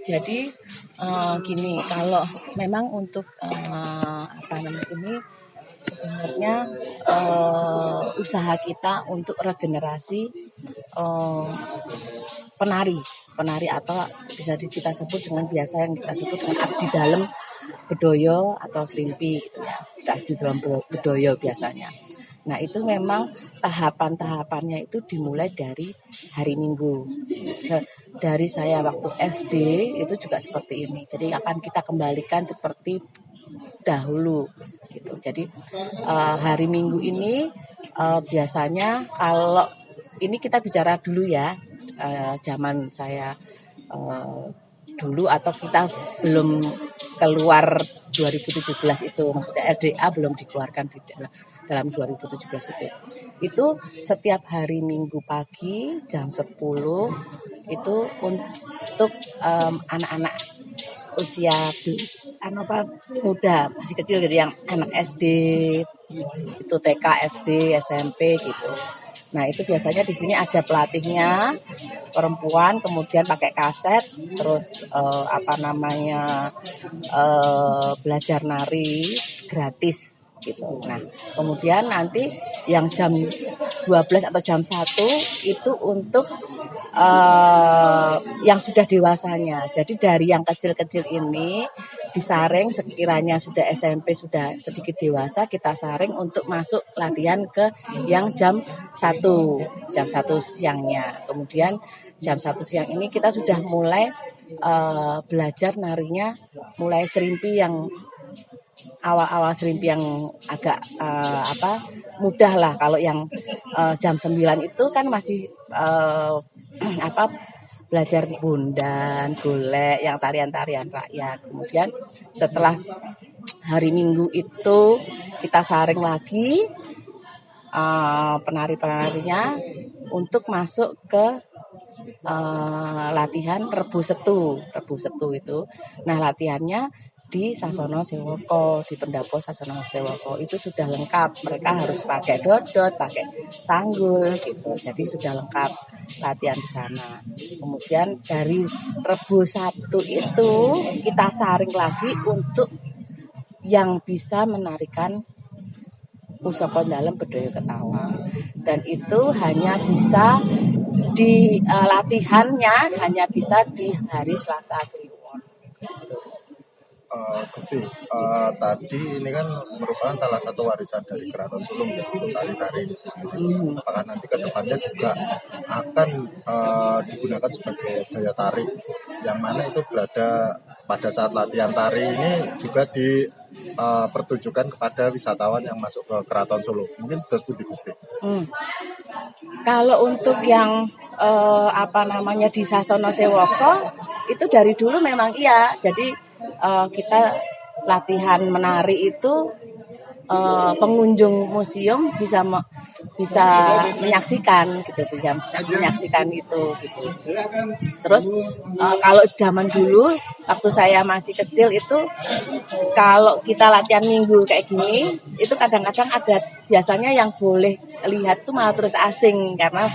Jadi gini, kalau memang untuk apa namanya ini sebenarnya usaha kita untuk regenerasi eh, penari, penari atau bisa kita sebut dengan biasa yang kita sebut dengan abdi dalam bedoyo atau serimpi gitu ya. Abdi dalam bedoyo biasanya. Nah itu memang tahapan-tahapannya itu dimulai dari hari Minggu. Dari saya waktu SD itu juga seperti ini. Jadi akan kita kembalikan seperti dahulu gitu. Jadi hari Minggu ini biasanya kalau ini kita bicara dulu ya, zaman saya dulu atau kita belum keluar 2017 itu, maksudnya RDA belum dikeluarkan di dalam 2017 itu. Itu setiap hari Minggu pagi jam 10 itu untuk anak-anak usia muda, masih kecil, jadi yang anak SD, itu TK, SD, SMP gitu. Nah itu biasanya di sini ada pelatihnya perempuan, kemudian pakai kaset, terus belajar nari gratis gitu. Nah kemudian nanti yang jam 12 atau jam 1 itu untuk yang sudah dewasanya. Jadi dari yang kecil-kecil ini disaring sekiranya sudah SMP, sudah sedikit dewasa, kita saring untuk masuk latihan ke yang jam 1 siangnya. Kemudian jam 1 siang ini kita sudah mulai belajar narinya, mulai serimpi yang awal-awal serimpi yang agak mudah lah. Kalau yang jam 9 itu kan masih belajar bundan, golek, yang tarian-tarian rakyat. Kemudian setelah hari Minggu itu kita saring lagi penari-penarinya untuk masuk ke latihan Rebu Setu itu. Nah latihannya di Sasono Sewoko, di Pendapo Sasono Sewoko itu sudah lengkap. Mereka harus pakai dodot, pakai sanggul gitu. Jadi sudah lengkap latihan di sana. Kemudian dari Rebu 1 itu kita saring lagi untuk yang bisa menarikan Pusaka dalam bedoyo Ketawang. Dan itu hanya bisa di latihannya hanya bisa di hari Selasa Kliwon. Gusti, tadi ini kan merupakan salah satu warisan dari Keraton Sulung ya, untuk tari-tari ini sendiri. Apakah nanti ke depannya juga akan digunakan sebagai daya tarik, yang mana itu berada pada saat latihan tari ini juga dipertunjukkan kepada wisatawan yang masuk ke Keraton Solo. Mungkin terus Budi Gusti. Kalau untuk yang di Sasono Sewoko itu dari dulu memang iya. Jadi kita latihan menari itu pengunjung museum bisa menyaksikan gitu, bisa menyaksikan itu gitu. Terus kalau zaman dulu waktu saya masih kecil itu kalau kita latihan minggu kayak gini itu kadang-kadang ada biasanya yang boleh lihat tuh malah turis asing, karena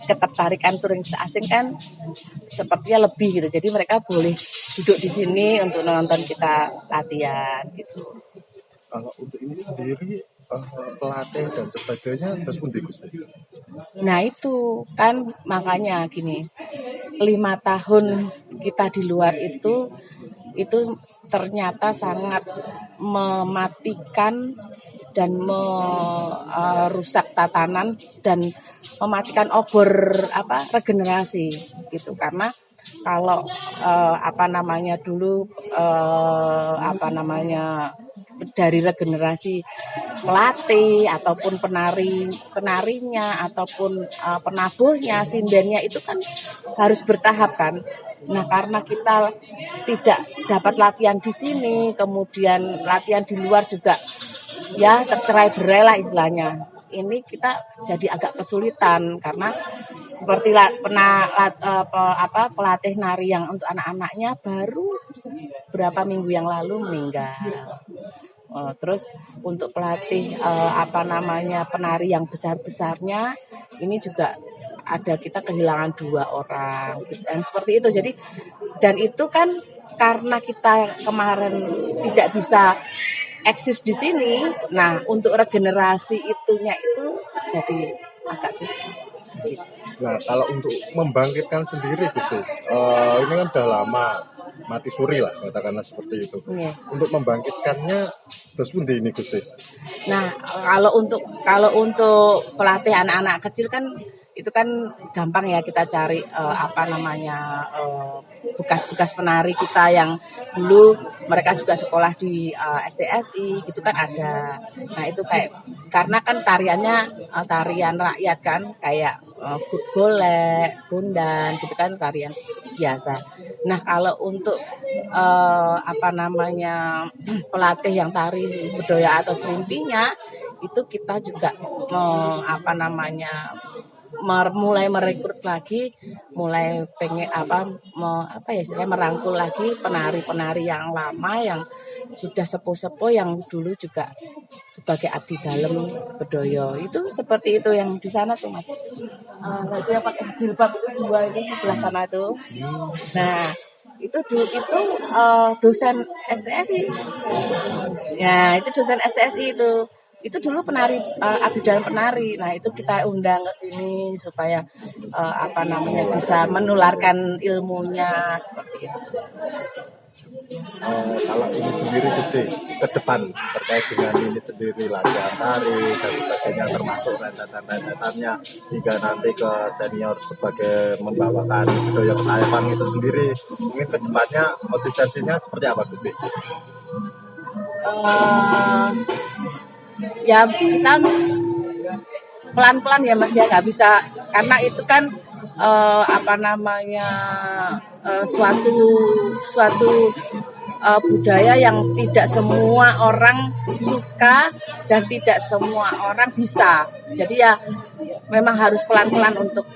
ketertarikan turis asing kan sepertinya lebih gitu. Jadi mereka boleh duduk di sini untuk nonton kita latihan gitu. Kalau untuk ini sendiri pelatih dan sebagainya terus Budi Gusti. Nah itu kan makanya gini, 5 tahun kita di luar itu ternyata sangat mematikan dan merusak tatanan dan mematikan obor regenerasi gitu. Karena kalau dulu dari regenerasi pelatih ataupun penarinya ataupun penabuhnya, sindennya itu kan harus bertahap kan. Nah karena kita tidak dapat latihan di sini, kemudian latihan di luar juga ya tercerai-berai lah istilahnya. Ini kita jadi agak kesulitan karena seperti pelatih nari yang untuk anak-anaknya baru berapa minggu yang lalu meninggal. Terus untuk pelatih penari yang besar-besarnya ini juga ada, kita kehilangan 2 orang yang seperti itu. Jadi Dan itu kan karena kita kemarin tidak bisa eksis di sini, nah untuk regenerasi itunya itu jadi agak susah. Nah, kalau untuk membangkitkan sendiri Gusti, ini kan udah lama mati suri lah katakanlah seperti itu. Iya. Untuk membangkitkannya terus pun ini Gusti. Nah, kalau untuk pelatih anak-anak kecil kan itu kan gampang ya, kita cari bekas-bekas penari kita yang dulu mereka juga sekolah di STSI gitu kan ada. Nah, itu kayak karena kan tariannya tarian rakyat kan, kayak golek, bundan gitu kan, tarian biasa. Nah, kalau untuk pelatih yang tari budaya atau serimpinya itu kita juga mulai merekrut lagi, mulai istilahnya merangkul lagi penari-penari yang lama yang sudah sepuh-sepuh yang dulu juga sebagai abdi dalem bedoyo. Itu seperti itu yang di sana tuh Mas. Itu yang pakai jilbab itu dua itu sebelah sana tuh. Nah, itu dosen STSI. Ya, itu dosen STSI itu. Itu dulu penari abdi dalam penari. Nah, itu kita undang ke sini supaya bisa menularkan ilmunya seperti itu. Kalau ini sendiri Gusti, ke depan terkait dengan ini sendiri latihan tari dan sebagainya termasuk rentetan-rentetannya hingga nanti ke senior sebagai membawakan budaya ketarian itu sendiri, mungkin ke depannya konsistensinya seperti apa Gusti? Ya kita pelan-pelan ya Mas ya, nggak bisa karena itu kan suatu budaya yang tidak semua orang suka dan tidak semua orang bisa. Jadi ya memang harus pelan-pelan untuk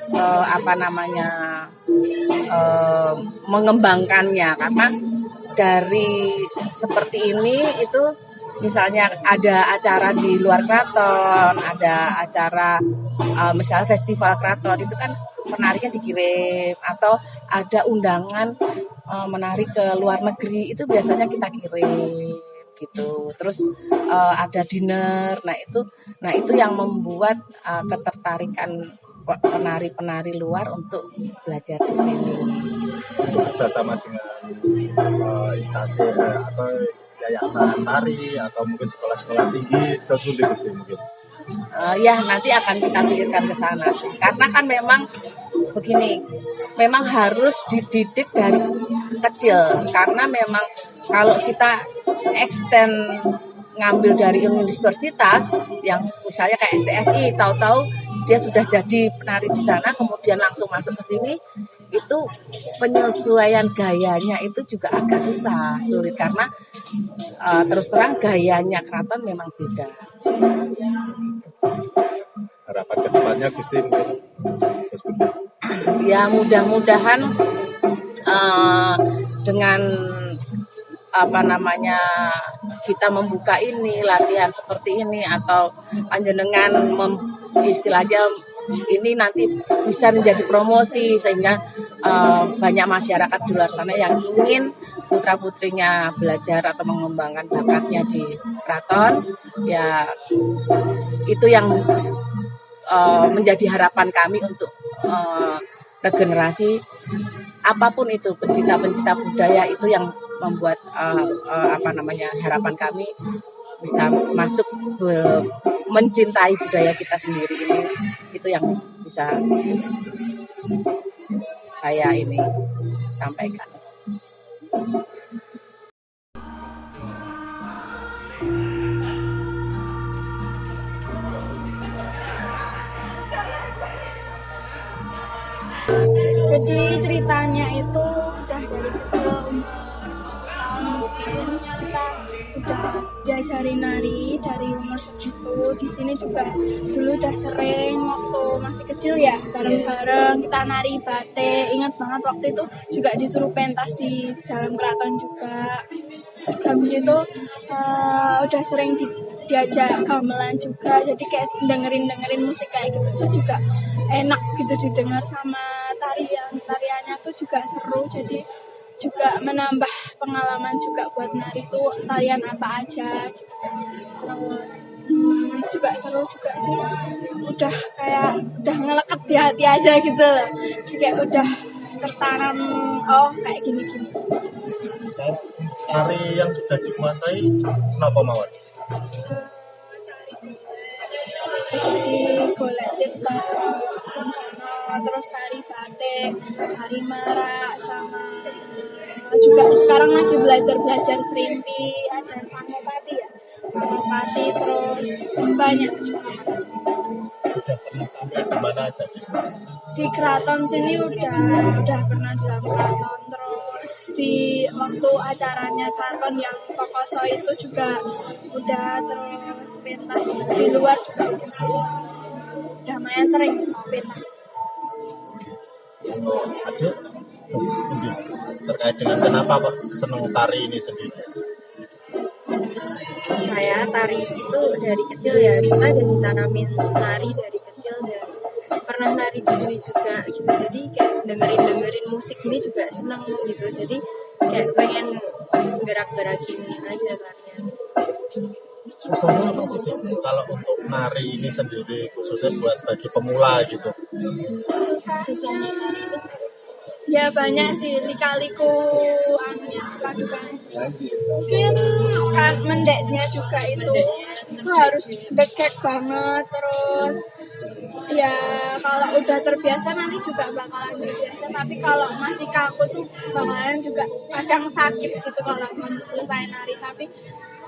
mengembangkannya, karena dari seperti ini itu misalnya ada acara di luar keraton, ada acara misalnya festival keraton itu kan penarinya dikirim, atau ada undangan menari ke luar negeri itu biasanya kita kirim gitu. Terus ada dinner, nah itu yang membuat ketertarikan penari-penari luar untuk belajar di sini. Kerjasama dengan instansi atau yayasan tari atau mungkin sekolah-sekolah tinggi terus mungkin. Ya nanti akan kita pikirkan ke sana sih, karena kan memang begini, memang harus dididik dari kecil, karena memang kalau kita extend ngambil dari universitas yang misalnya kayak STSI, tahu-tahu dia sudah jadi penari di sana kemudian langsung masuk ke sini, itu penyesuaian gayanya itu juga agak sulit karena terus terang gayanya keraton memang beda. Harapan kedepannya Gusti ya mudah-mudahan dengan kita membuka ini latihan seperti ini, atau panjenengan istilahnya ini nanti bisa menjadi promosi sehingga banyak masyarakat di luar sana yang ingin putra-putrinya belajar atau mengembangkan bakatnya di keraton, ya itu yang menjadi harapan kami untuk regenerasi apapun itu, pencinta-pencinta budaya itu yang membuat harapan kami bisa masuk mencintai budaya kita sendiri ini, itu yang bisa saya ini sampaikan. Jadi ceritanya itu udah dari kecil umur 1 tahun mungkin kita udah diajarin nari dari umur segitu. Di sini juga dulu udah sering waktu masih kecil ya, bareng-bareng kita nari batik. Ingat banget waktu itu juga disuruh pentas di dalam keraton juga. Habis itu udah sering diajak gamelan juga, jadi kayak dengerin musik kayak gitu tuh juga enak gitu didengar, sama tariannya tuh juga seru. Jadi juga menambah pengalaman juga buat nari itu tarian apa aja gitu. Terus juga seru juga sih, udah ngelekat di hati aja gitu loh, kayak udah tertanam, oh kayak gini-gini. Tari yang sudah dikuasai kenapa mawar? Jadi golek tirta kencana, terus tari batik, tari marak, sama juga sekarang lagi belajar serimpi, ada sangopati ya, sangopati, terus banyak juga. Sudah pernah tampil di mana aja? Di keraton sini udah pernah di dalam keraton, terus di waktu acaranya keraton yang Kokoso itu juga udah, terus pentas di luar juga udah lumayan sering pentas. Adik, terus ini terkait dengan kenapa kok seneng tari ini sendiri? Saya tari itu dari kecil ya, kita udah ditanamin nari dari kecil dan pernah nari di sini juga gitu, jadi kayak dengerin musik ini juga seneng gitu, jadi kayak pengen gerak-gerakin aja tarian. Susahnya apa sih Dik? Kalau untuk nari ini sendiri khususnya buat bagi pemula gitu? Susahnya nari itu Ya banyak sih, lika-liku anunya, suka-dukanya. Mungkin kan mendeknya juga itu harus dekek banget, terus ya kalau udah terbiasa nanti juga bakalan terbiasa, tapi kalau masih kaku tuh bakalan juga kadang sakit gitu kalau selesai nari, tapi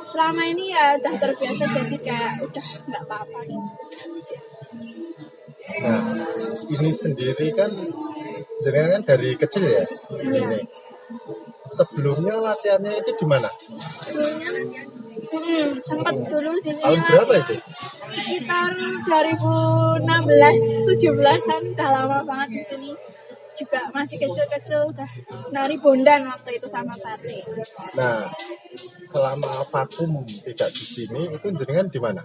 selama ini ya udah terbiasa, jadi kayak udah nggak apa-apa gitu. Nah, ini sendiri kan jenengan kan dari kecil ya? Iya. Ini. Sebelumnya latihannya itu di mana? dulunya latihan di sini. Sempat dulu di sini Tahun berapa itu? sekitar 2016-17an, udah lama banget di sini. Juga masih kecil-kecil udah nari bondan waktu itu sama batik. Nah, selama vakum tidak di sini itu jenengan di mana?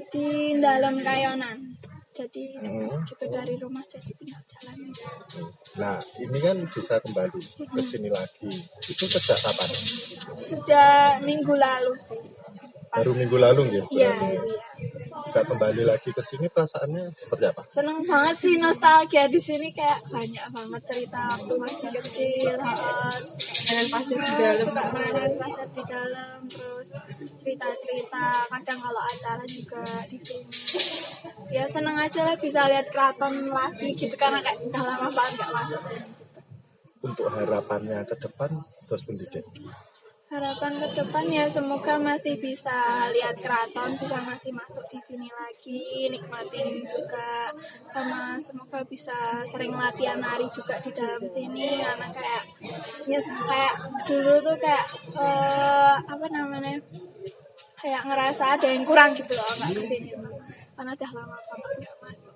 Di dalam kayonan. Jadi Hmm. gitu dari rumah jadi tinggal jalan. Nah, ini kan bisa kembali ke sini lagi. Itu sejak kapan? Sejak minggu lalu sih. Baru minggu lalu gitu? Iya. Bisa kembali lagi ke sini, perasaannya seperti apa? Seneng banget sih, nostalgia di sini, kayak banyak banget cerita waktu masih kecil, harus Dengan pasir di dalam. suka mainan pasar di dalam, terus cerita-cerita, kadang kalau acara juga di sini. Ya seneng aja lah bisa lihat keraton lagi gitu, karena kayak udah lama banget gak masuk sini. Untuk harapannya ke depan, terus pendidik. Harapan ke depan ya semoga masih bisa lihat keraton, bisa masih masuk di sini lagi, nikmatin juga, sama semoga bisa sering latihan nari juga di dalam sini, karena kayak ya kayak dulu tuh kayak apa namanya, kayak ngerasa ada yang kurang gitu loh nggak kesini tuh, karena udah lama banget nggak masuk.